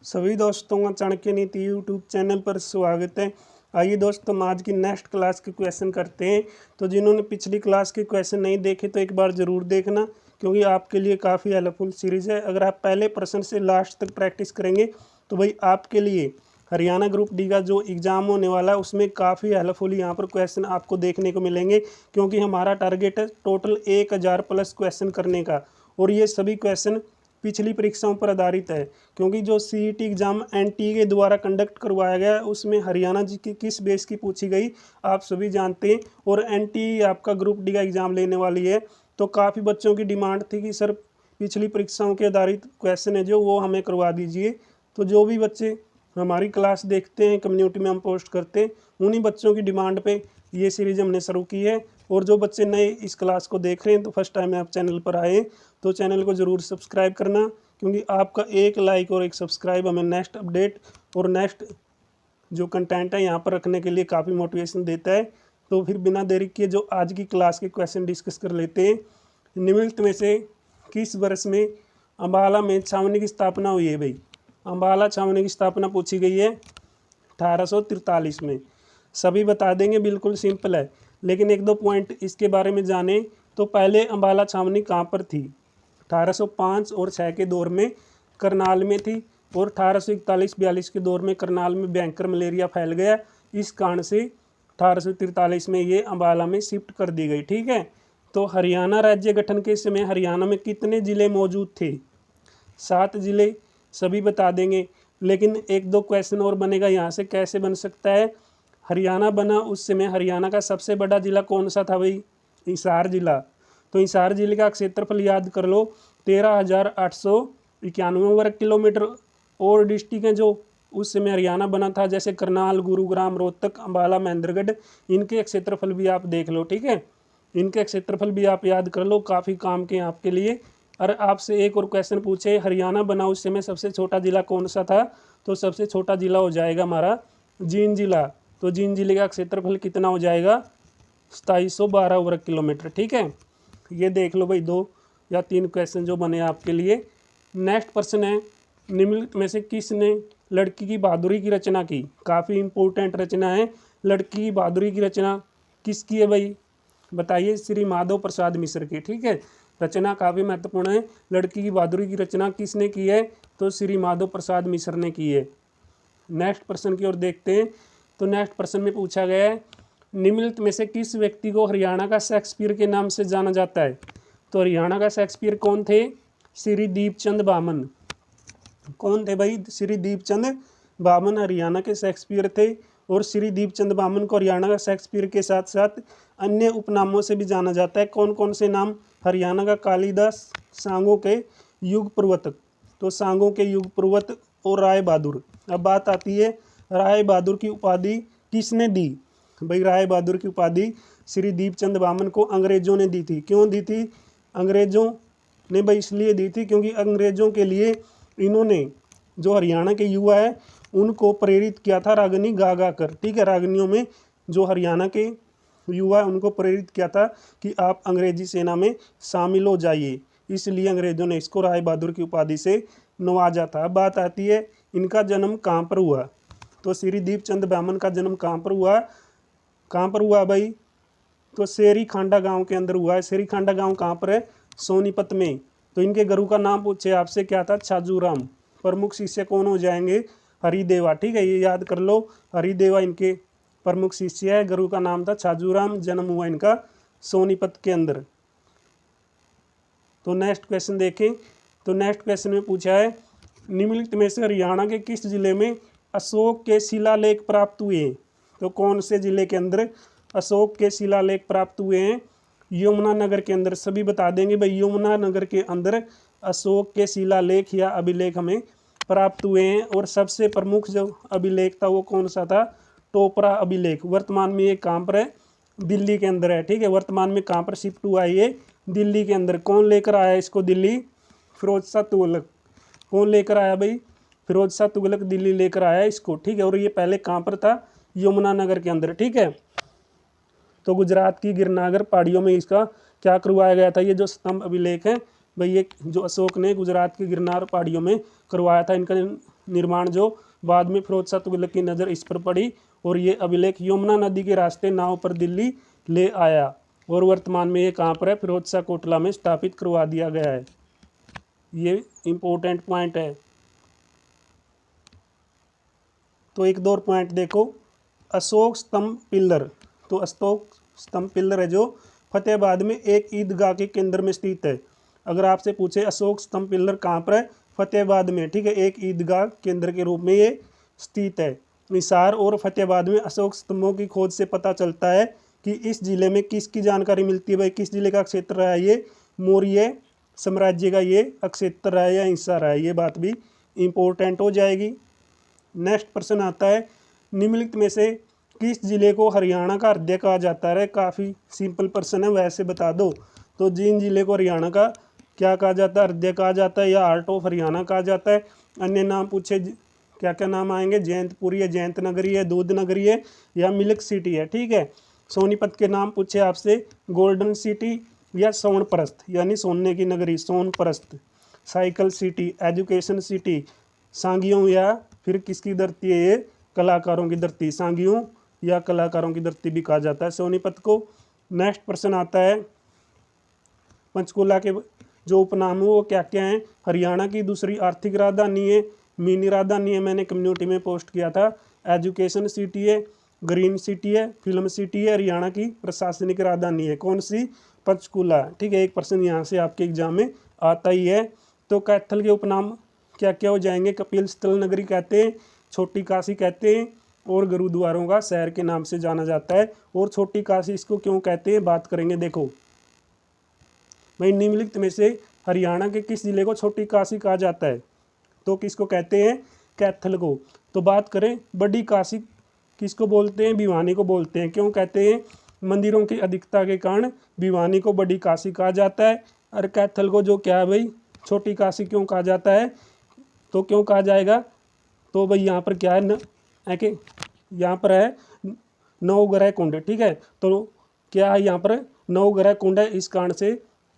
सभी दोस्तों का चाणक्य नीति यूट्यूब चैनल पर स्वागत है। आइए दोस्तों, हम आज की नेक्स्ट क्लास के क्वेश्चन करते हैं। तो जिन्होंने पिछली क्लास के क्वेश्चन नहीं देखे तो एक बार ज़रूर देखना, क्योंकि आपके लिए काफ़ी हेल्पफुल सीरीज़ है। अगर आप पहले प्रश्न से लास्ट तक प्रैक्टिस करेंगे तो भाई आपके लिए हरियाणा ग्रुप डी का जो एग्ज़ाम होने वाला है उसमें काफ़ी हेल्पफुल यहाँ पर क्वेश्चन आपको देखने को मिलेंगे, क्योंकि हमारा टारगेट है टोटल 1000 प्लस क्वेश्चन करने का। और ये सभी क्वेश्चन पिछली परीक्षाओं पर आधारित है, क्योंकि जो सीईटी एग्ज़ाम एनटीए के द्वारा कंडक्ट करवाया गया है उसमें हरियाणा जी की किस बेस की पूछी गई आप सभी जानते हैं। और एनटीए आपका ग्रुप डी का एग्ज़ाम लेने वाली है। तो काफ़ी बच्चों की डिमांड थी कि सर पिछली परीक्षाओं के आधारित क्वेश्चन है जो वो हमें करवा दीजिए। तो जो भी बच्चे हमारी क्लास देखते हैं, कम्युनिटी में हम पोस्ट करते हैं, उन्हीं बच्चों की डिमांड पे ये सीरीज हमने शुरू की है। और जो बच्चे नए इस क्लास को देख रहे हैं तो फर्स्ट टाइम आप चैनल पर आए तो चैनल को ज़रूर सब्सक्राइब करना, क्योंकि आपका एक लाइक और एक सब्सक्राइब हमें नेक्स्ट अपडेट और नेक्स्ट जो कंटेंट है यहाँ पर रखने के लिए काफ़ी मोटिवेशन देता है। तो फिर बिना देरी किए जो आज की क्लास के क्वेश्चन डिस्कस कर लेते हैं। निम्नलिखित में से किस वर्ष में अम्बाला में छावनी की स्थापना हुई है? भाई अम्बाला छावनी की स्थापना पूछी गई है 1843 में। सभी बता देंगे, बिल्कुल सिंपल है। लेकिन एक दो पॉइंट इसके बारे में जाने तो पहले अम्बाला छावनी कहाँ पर थी? 1805 और 6 के दौर में करनाल में थी, और 1841-42 के दौर में करनाल में भयंकर मलेरिया फैल गया। इस कारण से 1843 में ये अम्बाला में शिफ्ट कर दी गई। ठीक है। तो हरियाणा राज्य गठन के समय हरियाणा में कितने ज़िले मौजूद थे? 7 ज़िले। सभी बता देंगे। लेकिन एक दो क्वेश्चन और बनेगा यहाँ से, कैसे बन सकता है? हरियाणा बना उस समय हरियाणा का सबसे बड़ा ज़िला कौन सा था? भाई हिसार ज़िला। तो हिसार जिले का क्षेत्रफल याद कर लो, 13,891 वर्ग किलोमीटर। और डिस्ट्रिक्ट हैं जो उस समय हरियाणा बना था, जैसे करनाल, गुरुग्राम, रोहतक, अम्बाला, महेंद्रगढ़, इनके क्षेत्रफल भी आप देख लो। ठीक है, इनके क्षेत्रफल भी आप याद कर लो, काफ़ी काम के आपके लिए। और आपसे एक और क्वेश्चन पूछे, हरियाणा बना उस समय सबसे छोटा जिला कौन सा था? तो सबसे छोटा जिला हो जाएगा हमारा जींद जिला। तो जींद जिले का क्षेत्रफल कितना हो जाएगा? 2712 वर्ग किलोमीटर। ठीक है, ये देख लो भाई, 2 या 3 क्वेश्चन जो बने आपके लिए। नेक्स्ट प्रश्न है, निम्नलिखित में से किसने लड़की की बहादुरी की रचना की? काफ़ी इंपॉर्टेंट रचना है। लड़की की बहादुरी की रचना किसकी है भाई? बताइए। श्री माधव प्रसाद मिश्र की। ठीक है, रचना काफ़ी महत्वपूर्ण है। लड़की की बहादुरी की रचना किसने की है? तो श्री माधव प्रसाद मिश्र ने की है। नेक्स्ट प्रश्न की ओर देखते हैं। तो नेक्स्ट प्रश्न में पूछा गया है, निम्नलिखित में से किस व्यक्ति को हरियाणा का शेक्सपियर के नाम से जाना जाता है? तो हरियाणा का शेक्सपियर कौन थे? श्री दीपचंद बामन। कौन थे भाई? श्री दीपचंद बामन हरियाणा के शेक्सपियर थे। और श्री दीपचंद बामन को हरियाणा का शेक्सपियर के साथ साथ अन्य उपनामों से भी जाना जाता है। कौन कौन से नाम? हरियाणा का कालिदास, सांगों के युग प्रवर्तक, तो सांगों के युग प्रवर्तक, और राय बहादुर। अब बात आती है, राय बहादुर की उपाधि किसने दी? भाई राय बहादुर की उपाधि श्री दीपचंद बामन को अंग्रेजों ने दी थी। क्यों दी थी? अंग्रेजों ने भाई इसलिए दी थी क्योंकि अंग्रेजों के लिए इन्होंने जो हरियाणा के युवा है उनको प्रेरित किया था रागनी गा गा कर। ठीक है, रागनियों में जो हरियाणा के युवा है उनको प्रेरित किया था कि आप अंग्रेजी सेना में शामिल हो जाइए। इसलिए अंग्रेजों ने इसको राय बहादुर की उपाधि से नवाजा था। बात आती है, इनका जन्म कहाँ पर हुआ? तो श्री दीपचंद बामन का जन्म कहाँ पर हुआ? कहाँ पर हुआ भाई? तो शेरी खांडा गांव के अंदर हुआ है। शेरी खांडा गांव कहाँ पर है? सोनीपत में। तो इनके गुरु का नाम पूछे आपसे, क्या था? छाजूराम। प्रमुख शिष्य कौन हो जाएंगे? हरिदेवा। ठीक है, ये याद कर लो, हरिदेवा इनके प्रमुख शिष्य है। गुरु का नाम था छाजूराम। जन्म हुआ इनका सोनीपत के अंदर। तो नेक्स्ट क्वेश्चन देखें। तो नेक्स्ट क्वेश्चन में पूछा है, निम्नलिखित में से हरियाणा के किस जिले में अशोक के शिलालेख प्राप्त हुए हैं? तो कौन से जिले के अंदर अशोक के शिलालेख प्राप्त हुए हैं? यमुनानगर के अंदर। सभी बता देंगे भाई, यमुनानगर के अंदर अशोक के शिलालेख या अभिलेख हमें प्राप्त हुए हैं। और सबसे प्रमुख जो अभिलेख था वो कौन सा था? टोपरा अभिलेख। वर्तमान में ये कहाँ पर है? दिल्ली के अंदर है। ठीक है, वर्तमान में कहाँ पर शिफ्ट हुआ है? ये दिल्ली के अंदर। कौन लेकर आया इसको दिल्ली? फिरोज शाह तुगलक। कौन लेकर आया भाई? फिरोज शाह तुगलक दिल्ली लेकर आया इसको। ठीक है, और ये पहले कहाँ पर था? यमुनानगर के अंदर। ठीक है, तो गुजरात की गिरनागर पहाड़ियों में इसका क्या करवाया गया था? ये जो स्तंभ अभिलेख है भाई, ये जो अशोक ने गुजरात की गिरनार पहाड़ियों में करवाया था। इनका निर्माण जो बाद में फिरोज शाह तुगलक की नज़र इस पर पड़ी और ये अभिलेख यमुना नदी के रास्ते नाव पर दिल्ली ले आया और वर्तमान में ये कहाँ पर है, फिरोज शाह कोटला में स्थापित करवा दिया गया है। ये इम्पोर्टेंट पॉइंट है। तो एक दो और पॉइंट देखो, अशोक स्तंभ पिल्लर। तो अशोक स्तंभ पिल्लर है जो फतेहाबाद में एक ईदगाह के केंद्र में स्थित है। अगर आपसे पूछे अशोक स्तंभ पिल्लर कहाँ पर है, फतेहाबाद में, ठीक है, एक ईदगाह केंद्र के रूप में ये स्थित है। निसार और फतेहाबाद में अशोक स्तंभों की खोज से पता चलता है कि इस जिले में किसकी जानकारी मिलती है। भाई किस जिले का क्षेत्र रहा है ये, मौर्य साम्राज्य का ये क्षेत्र रहा है या हिस्सा रहा है, ये बात भी इम्पोर्टेंट हो जाएगी। नेक्स्ट प्रश्न आता है, निम्नलिखित में से किस जिले को हरियाणा का हृदय कहा जाता है। काफ़ी सिंपल प्रश्न है, वैसे बता दो। तो जिन जिले को हरियाणा का क्या कहा जाता है, हृदय कहा जाता है या हार्ट ऑफ हरियाणा कहा जाता है। अन्य नाम पूछे क्या क्या नाम आएंगे, जयंतपुरी है, जयंत नगरी है, दूध नगरी है या मिल्क सिटी है, ठीक है। सोनीपत के नाम पूछे आपसे, गोल्डन सिटी या सोनप्रस्थ यानी सोने की नगरी Sonprasth, cycle city, education city, सांगियों या फिर किसकी धरती है ये, कलाकारों की धरती, सांगियों या कलाकारों की धरती भी कहा जाता है सोनीपत को। नेक्स्ट प्रश्न आता है, पंचकुला के जो उपनाम है वो क्या क्या हैं। हरियाणा की दूसरी आर्थिक राजधानी है, मिनी राजधानी है, मैंने कम्युनिटी में पोस्ट किया था। एजुकेशन सिटी है, ग्रीन सिटी है, फिल्म सिटी है, हरियाणा की प्रशासनिक राजधानी है कौन सी, पंचकुला, ठीक है। एक प्रश्न यहाँ से आपके एग्जाम में आता ही है। तो कैथल के उपनाम क्या क्या हो जाएंगे, कपिल स्थल नगरी कहते हैं, छोटी काशी कहते हैं और गुरुद्वारों का शहर के नाम से जाना जाता है। और छोटी काशी इसको क्यों कहते हैं बात करेंगे। देखो भाई निम्नलिखित में से हरियाणा के किस जिले को छोटी काशी कहा जाता है, तो किसको कहते हैं, कैथल को। तो बात करें बड़ी काशी किसको बोलते हैं, भिवानी को बोलते हैं। क्यों कहते हैं, मंदिरों की अधिकता के कारण भिवानी को बड़ी काशी कहा जाता है। और कैथल को जो क्या है भाई, छोटी काशी क्यों कहा जाता है, तो क्यों कहा जाएगा, तो भाई यहाँ पर क्या है कि यहाँ पर है नवग्रह कुंड, ठीक है। तो क्या है यहाँ पर नवग्रह कुंड है, इस कारण से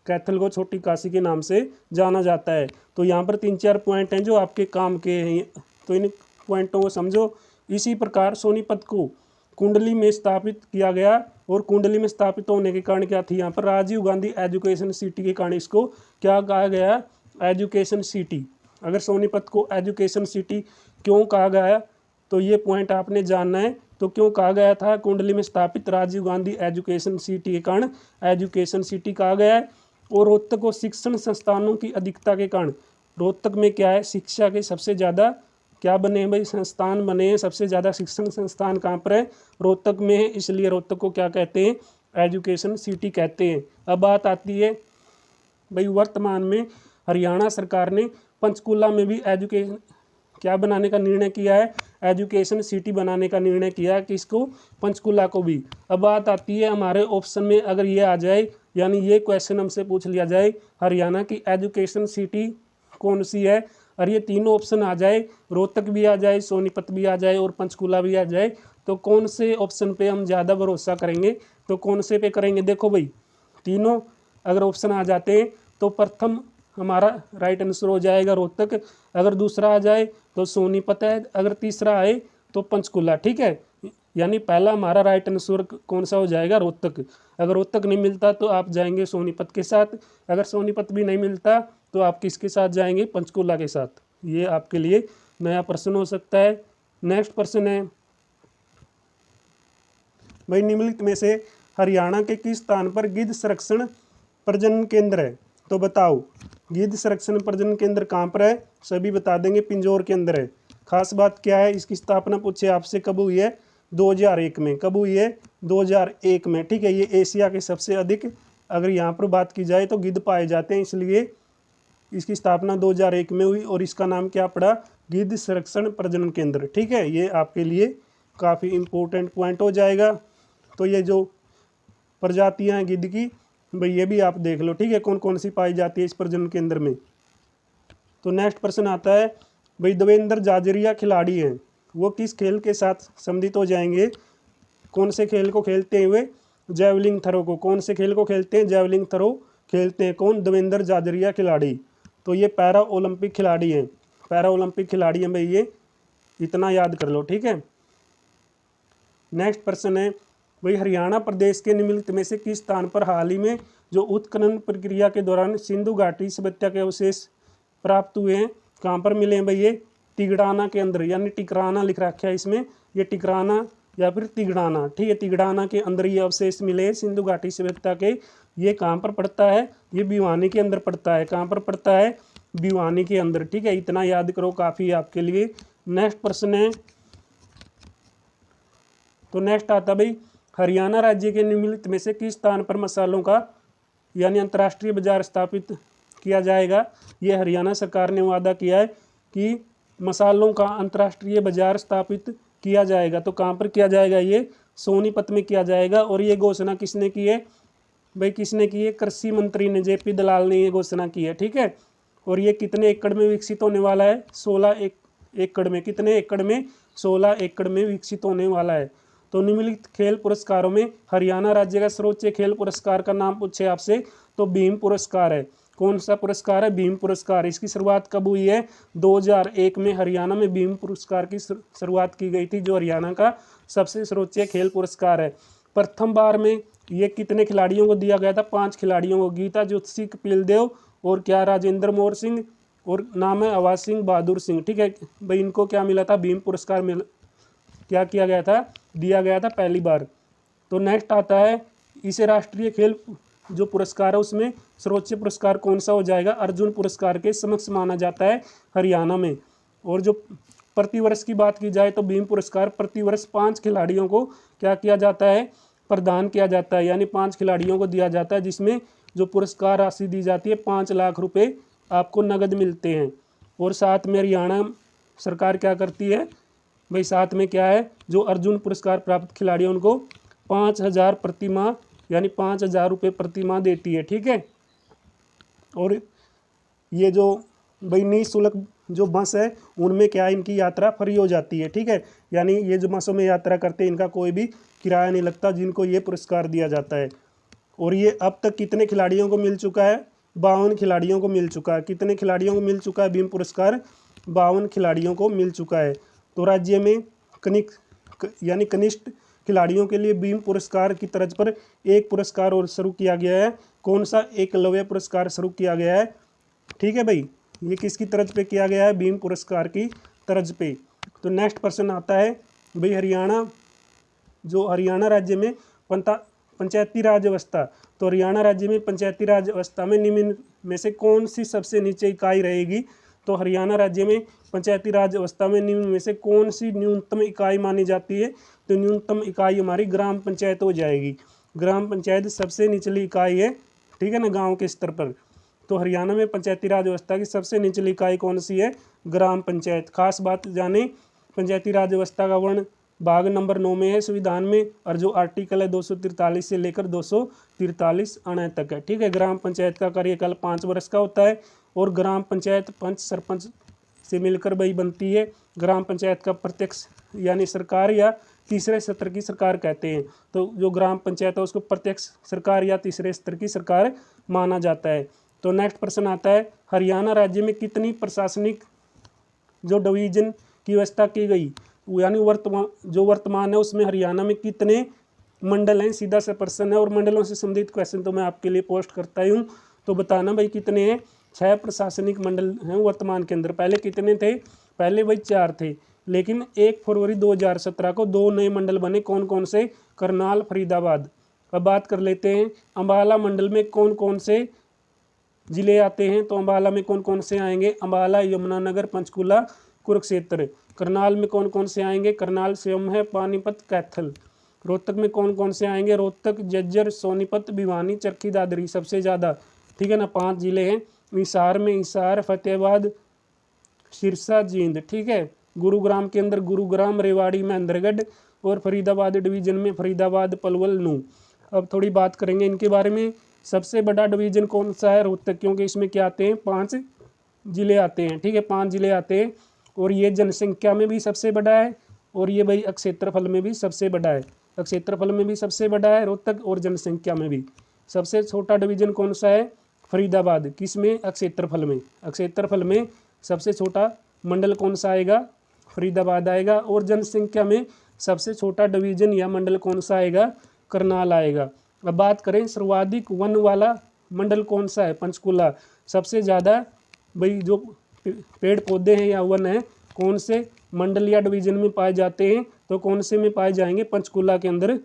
कैथल को छोटी काशी के नाम से जाना जाता है। तो यहाँ पर 3-4 पॉइंट हैं जो आपके काम के हैं, तो इन पॉइंटों को समझो। इसी प्रकार सोनीपत को कुंडली में स्थापित किया गया और कुंडली में स्थापित होने के कारण क्या थी, यहाँ पर राजीव गांधी एजुकेशन सिटी के कारण इसको क्या कहा गया, एजुकेशन सिटी। अगर सोनीपत को एजुकेशन सिटी क्यों कहा गया, तो ये पॉइंट आपने जानना है। तो क्यों कहा गया था, कुंडली में स्थापित राजीव गांधी एजुकेशन सिटी के कारण एजुकेशन सिटी कहा गया है। और रोहतक को शिक्षण संस्थानों की अधिकता के कारण, रोहतक में क्या है, शिक्षा के सबसे ज़्यादा क्या बने हैं भाई, संस्थान बने हैं। सबसे ज़्यादा शिक्षण संस्थान कहाँ पर है, रोहतक में है, इसलिए रोहतक को क्या कहते हैं, एजुकेशन सिटी कहते हैं। अब बात आती है भाई वर्तमान में हरियाणा सरकार ने पंचकुला में भी एजुकेशन क्या बनाने का निर्णय किया है, एजुकेशन सिटी बनाने का निर्णय किया है, किसको, पंचकुला को भी। अब बात आती है हमारे ऑप्शन में अगर ये आ जाए, यानी ये क्वेश्चन हमसे पूछ लिया जाए हरियाणा की एजुकेशन सिटी कौन सी है, और ये तीनों ऑप्शन आ जाए, रोहतक भी आ जाए, सोनीपत भी आ जाए और पंचकुला भी आ जाए, तो कौन से ऑप्शन पे हम ज़्यादा भरोसा करेंगे, तो कौन से पे करेंगे। देखो भाई तीनों अगर ऑप्शन आ जाते हैं तो प्रथम हमारा राइट आंसर हो जाएगा रोहतक, अगर दूसरा आ जाए तो सोनीपत है, अगर तीसरा आए तो पंचकुला, ठीक है। यानी पहला हमारा राइट आंसर कौन सा हो जाएगा, रोहतक। अगर रोहतक नहीं मिलता तो आप जाएंगे सोनीपत के साथ, अगर सोनीपत भी नहीं मिलता तो आप किसके साथ जाएंगे, पंचकुला के साथ। ये आपके लिए नया प्रश्न हो सकता है। नेक्स्ट प्रश्न है भाई निम्नलिखित में से हरियाणा के किस स्थान पर गिद्ध संरक्षण प्रजनन केंद्र है, तो बताओ गिद्ध संरक्षण प्रजनन केंद्र कहाँ पर है, सभी बता देंगे, पिंजौर के अंदर है। खास बात क्या है, इसकी स्थापना पूछे आपसे कब हुई है, 2001 में। कब हुई है, 2001 में, ठीक है। ये एशिया के सबसे अधिक अगर यहाँ पर बात की जाए तो गिद्ध पाए जाते हैं, इसलिए इसकी स्थापना 2001 में हुई और इसका नाम क्या पड़ा, गिद्ध संरक्षण प्रजनन केंद्र, ठीक है। ये आपके लिए काफ़ी इम्पोर्टेंट पॉइंट हो जाएगा। तो ये जो प्रजातियाँ हैं गिद्ध की, भाई ये भी आप देख लो, ठीक है, कौन कौन सी पाई जाती है इस प्रजनन केंद्र में। तो नेक्स्ट प्रश्न आता है भाई देवेंद्र जाजरिया खिलाड़ी हैं, वो किस खेल के साथ संबंधित हो जाएंगे, कौन से खेल को खेलते हुए, जैवलिन थ्रो को। कौन से खेल को खेलते हैं, जैवलिन थ्रो खेलते हैं कौन, देवेंद्र जाजरिया खिलाड़ी। तो ये पैरा ओलंपिक खिलाड़ी हैं। पैरा ओलंपिक खिलाड़ी हैं भाई ये, इतना याद कर लो, ठीक है। नेक्स्ट प्रश्न है भाई, हरियाणा प्रदेश के निम्नलिखित में से किस स्थान पर हाल ही में जो उत्खनन प्रक्रिया के दौरान सिंधु घाटी सभ्यता के अवशेष प्राप्त हुए हैं, कहाँ पर मिले हैं भाई ये? तिगड़ाना के अंदर, यानी टिकराना लिख रखा है इसमें, ये टिकराना या फिर तिगड़ाना, ठीक है। तिगड़ाना के अंदर ये अवशेष मिले हैं सिंधु घाटी सभ्यता के। ये कहाँ पर पड़ता है? ये भिवानी के अंदर पड़ता है। कहाँ पर पड़ता है? भिवानी के अंदर, ठीक है। इतना याद करो, काफ़ी आपके लिए। नेक्स्ट प्रश्न है, तो नेक्स्ट आता भाई, हरियाणा राज्य के निम्नलिखित में से किस स्थान पर मसालों का यानी अंतर्राष्ट्रीय बाजार स्थापित किया जाएगा? ये हरियाणा सरकार ने वादा किया है कि मसालों का अंतर्राष्ट्रीय बाजार स्थापित किया जाएगा। तो कहाँ पर किया जाएगा? ये सोनीपत में किया जाएगा। और ये घोषणा किसने की है भाई? किसने की है? कृषि मंत्री ने, जेपी दलाल ने ये घोषणा की है, ठीक है। और ये कितने एकड़ में विकसित होने वाला है? 16 एकड़ में। कितने एकड़ में? 16 एकड़ में विकसित होने वाला है। तो निम्नलिखित खेल पुरस्कारों में हरियाणा राज्य का सर्वोच्च खेल पुरस्कार का नाम पूछे आपसे तो भीम पुरस्कार है। कौन सा पुरस्कार है? भीम पुरस्कार। इसकी शुरुआत कब हुई है? 2001 में हरियाणा में भीम पुरस्कार की शुरुआत की गई थी, जो हरियाणा का सबसे सर्वोच्च खेल पुरस्कार है। प्रथम बार में ये कितने खिलाड़ियों को दिया गया था? 5 खिलाड़ियों को, गीता ज्योति, कपिल देव और क्या, राजेंद्र मोहन सिंह, और नाम है आवाज सिंह बहादुर सिंह, ठीक है भाई। इनको क्या मिला था? भीम पुरस्कार क्या किया गया था? दिया गया था पहली बार। तो नेक्स्ट आता है, इसे राष्ट्रीय खेल जो पुरस्कार है उसमें सर्वोच्च पुरस्कार कौन सा हो जाएगा? अर्जुन पुरस्कार के समक्ष माना जाता है हरियाणा में। और जो प्रतिवर्ष की बात की जाए तो भीम पुरस्कार प्रतिवर्ष 5 खिलाड़ियों को क्या किया जाता है? प्रदान किया जाता है, यानी 5 खिलाड़ियों को दिया जाता है, जिसमें जो पुरस्कार राशि दी जाती है 5 लाख रुपए आपको नगद मिलते हैं। और साथ में हरियाणा सरकार क्या करती है भाई? साथ में क्या है, जो अर्जुन पुरस्कार प्राप्त खिलाड़ी उनको 5,000 प्रतिमाह यानी 5,000 रुपये प्रतिमाह देती है, ठीक है। और ये जो भाई निःशुल्क जो बस है उनमें क्या है, इनकी यात्रा फ्री हो जाती है, ठीक है। यानी ये जो बसों में यात्रा करते हैं इनका कोई भी किराया नहीं लगता, जिनको ये पुरस्कार दिया जाता है। और ये अब तक कितने खिलाड़ियों को मिल चुका है? 52 खिलाड़ियों को मिल चुका है। कितने खिलाड़ियों को मिल चुका है भीम पुरस्कार? 52 खिलाड़ियों को मिल चुका है। तो राज्य में यानी कनिष्ठ खिलाड़ियों के लिए भीम पुरस्कार की तर्ज पर एक पुरस्कार और शुरू किया गया है। कौन सा? एकलव्य पुरस्कार शुरू किया गया है, ठीक है भाई। ये किसकी तर्ज पे किया गया है? भीम पुरस्कार की तर्ज पे। तो नेक्स्ट प्रश्न आता है भाई, हरियाणा राज्य में पंचायती राज व्यवस्था, तो हरियाणा राज्य में पंचायती राज व्यवस्था में निम्न में से कौन सी सबसे नीचे इकाई रहेगी? तो हरियाणा राज्य में पंचायती राज व्यवस्था में निम्न में से कौन सी न्यूनतम इकाई मानी जाती है? तो न्यूनतम इकाई हमारी ग्राम पंचायत हो जाएगी। ग्राम पंचायत सबसे निचली इकाई है, ठीक है ना, गांव के स्तर पर। तो हरियाणा में पंचायती राज व्यवस्था की सबसे निचली इकाई कौन सी है? ग्राम पंचायत। खास बात जाने, पंचायती राज व्यवस्था का वर्ण भाग नंबर 9 में है संविधान में, और जो आर्टिकल है 243 से लेकर 243 अण तक है, ठीक है। ग्राम पंचायत का कार्यकाल 5 वर्ष का होता है। और ग्राम पंचायत पंच सरपंच से मिलकर भाई बनती है। ग्राम पंचायत का प्रत्यक्ष यानी सरकार या तीसरे स्तर की सरकार कहते हैं। तो जो ग्राम पंचायत है उसको प्रत्यक्ष सरकार या तीसरे स्तर की सरकार माना जाता है। तो नेक्स्ट प्रश्न आता है, हरियाणा राज्य में कितनी प्रशासनिक जो डिवीजन की व्यवस्था की गई, यानी वर्तमान है उसमें हरियाणा में कितने मंडल हैं? सीधा सा प्रश्न है। और मंडलों से संबंधित क्वेश्चन तो मैं आपके लिए पोस्ट करता ही हूँ, तो बताना भाई कितने हैं। 6 प्रशासनिक मंडल हैं वर्तमान के अंदर। पहले कितने थे? पहले भाई 4 थे, लेकिन 1 फरवरी 2017 को 2 नए मंडल बने। कौन कौन से? करनाल, फरीदाबाद। अब बात कर लेते हैं अम्बाला मंडल में कौन कौन से जिले आते हैं। तो अम्बाला में कौन कौन से आएंगे? अम्बाला, यमुनानगर, पंचकुला, कुरुक्षेत्र। करनाल में कौन कौन से आएंगे? करनाल, स्वयं है, पानीपत, कैथल। रोहतक में कौन कौन से आएंगे? रोहतक, जज्जर, सोनीपत, भिवानी, चरखी दादरी, सबसे ज़्यादा, ठीक है ना, 5 जिले हैं। हिसार में हिसार, फतेहाबाद, सिरसा, जींद, ठीक है। गुरुग्राम के अंदर गुरुग्राम, रेवाड़ी, महेंद्रगढ़। और फरीदाबाद डिवीजन में फरीदाबाद, पलवल, नूंह। अब थोड़ी बात करेंगे इनके बारे में। सबसे बड़ा डिवीजन कौन सा है? रोहतक, क्योंकि इसमें क्या आते हैं? 5 जिले आते हैं, ठीक है, 5 जिले आते हैं। और ये जनसंख्या में भी सबसे बड़ा है, और ये भाई क्षेत्रफल में भी सबसे बड़ा है। क्षेत्रफल में भी सबसे बड़ा है रोहतक, और जनसंख्या में भी। सबसे छोटा डिवीजन कौन सा है? फरीदाबाद। किस में? क्षेत्रफल में। क्षेत्रफल में सबसे छोटा मंडल कौन सा आएगा, फरीदाबाद आएगा। और जनसंख्या में सबसे छोटा डिवीजन या मंडल कौन सा आएगा, करनाल आएगा। अब बात करें सर्वाधिक वन वाला मंडल कौन सा है, पंचकुला। सबसे ज़्यादा भाई जो पेड़ पौधे हैं या वन है कौन से मंडल या डिवीजन में पाए जाते हैं, तो कौन से में पाए जाएंगे, पंचकुला के अंदर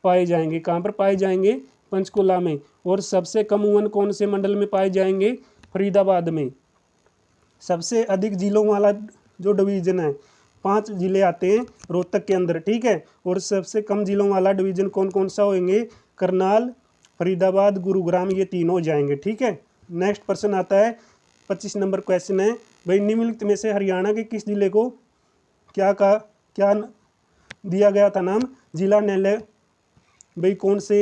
पाए जाएंगे। कहाँ पर पाए जाएंगे, पंचकुला में। और सबसे कम वन कौन से मंडल में पाए जाएंगे, फरीदाबाद में। सबसे अधिक जिलों वाला जो डिवीजन है 5 जिले आते हैं रोहतक के अंदर, ठीक है। और सबसे कम जिलों वाला डिवीजन कौन कौन सा होंगे, करनाल, फरीदाबाद, गुरुग्राम, ये तीनों हो जाएंगे, ठीक है। नेक्स्ट प्रश्न आता है 25 नंबर क्वेश्चन है भाई, निम्नलिखित में से हरियाणा के किस जिले को क्या दिया गया था नाम, जिला न्यायालय भाई कौन से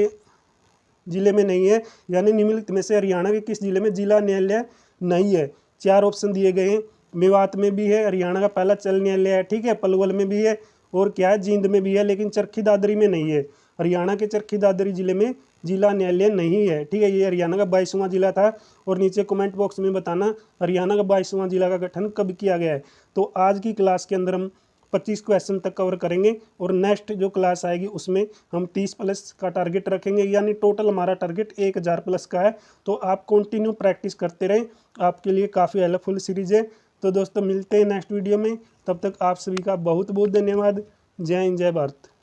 जिले में नहीं है, यानी निम्नलिखित में से हरियाणा के किस जिले में जिला न्यायालय नहीं है। 4 ऑप्शन दिए गए हैं, मेवात में भी है, हरियाणा का पहला चल न्यायालय है, ठीक है, पलवल में भी है, और क्या है, जींद में भी है, लेकिन चरखी दादरी में नहीं है। हरियाणा के चरखी दादरी जिले में जिला न्यायालय नहीं है, ठीक है। ये हरियाणा का 22वां जिला था। और नीचे कमेंट बॉक्स में बताना हरियाणा का 22वां जिला का गठन कब किया गया है। तो आज की क्लास के अंदर हम 25 क्वेश्चन तक कवर करेंगे, और नेक्स्ट जो क्लास आएगी उसमें हम 30 प्लस का टारगेट रखेंगे, यानी टोटल हमारा टारगेट 1000 प्लस का है। तो आप कंटिन्यू प्रैक्टिस करते रहें, आपके लिए काफ़ी हेल्पफुल सीरीज है। तो दोस्तों मिलते हैं नेक्स्ट वीडियो में, तब तक आप सभी का बहुत बहुत धन्यवाद। जय हिंद, जय भारत।